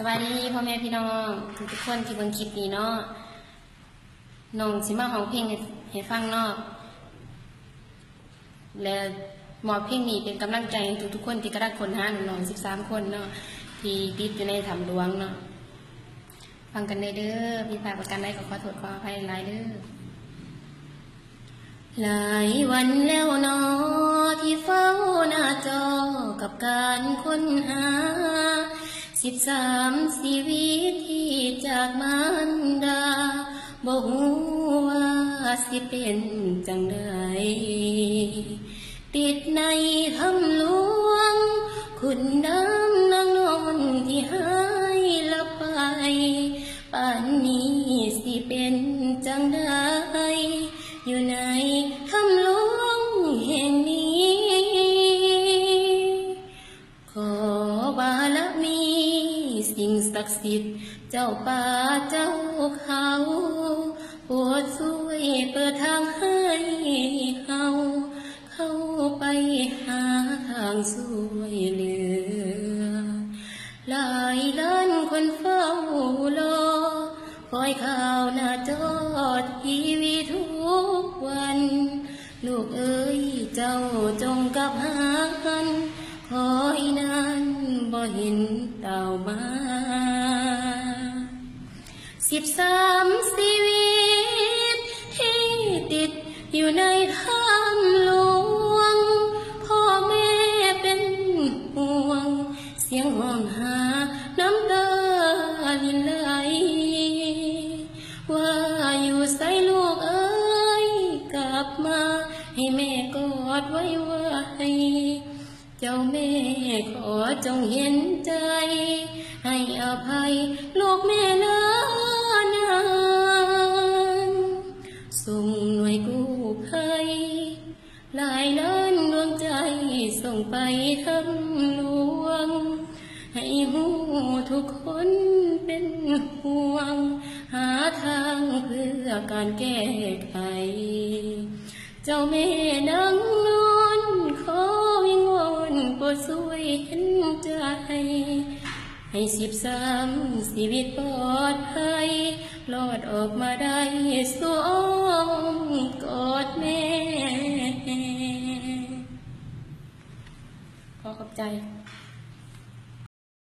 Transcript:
วัสดีพ่อแม่พี่น้องทุกคนที่เบิ่งคลิปนี้เนาะน้องสิมาร้องเพลงให้ฟังเนาะและมอบเพลงนี้เป็นกำลังใจให้ทุกคนที่กำลังค้นหาน้อง13 คนเนาะที่ติดอยู่ในถ้ำหลวงเนาะฟังกันเด้อพี่ฝากประกันได้ก็ขอโทษขออภัยหลายเด้อหลายวันแล้วเนาะที่เฝ้าหน้าจอกับการค้นหา13 ชีวิตที่จากมารดาบ่ฮู้ว่าสิเป็นจังใดติดในถ้ำหลวงขุนน้ำนางนอนที่หายลับไปป่านนี้สิเป็นจังใดอยู่ในถ้ำหลวงแห่งนี้ขอบารมีสิ่งศักดิ์สิทธิ์เจ้าป่าเจ้าเขาโปรดช่วยเปิดทางให้เขาเข้าไปหาทางช่วยเหลือหลายล้านคนเฝ้ารอคอยข่าวหน้าจอทีวีทุกวันลูกเอ๋ยเจ้าจงกลับหากันคอยนานบ่เห็นเต่ามา13 ชีวิตที่ติดอยู่ในถ้ำหลวงพ่อแม่เป็นห่วงเสียงห้องหาน้ำตาลินไหลว่าอยู่ใส่ลูกเอ้ยกลับมาให้แม่กอดไว้เจ้าแม่ขอจงเห็นใจให้อภัยลูกแม่เลิศนานส่งหน่วยกู้ภัยหลายล้านดวงใจส่งไปถ้ำหลวงให้หูทุกคนเป็นห่วงหาทางเพื่อการแก้ไขเจ้าแม่นั่งนอนขอวิงวอนโปรดช่วยเห็นใจให้13 ชีวิตปลอดภัยรอดออกมาได้สวมกอดแม่ขอขอบใจ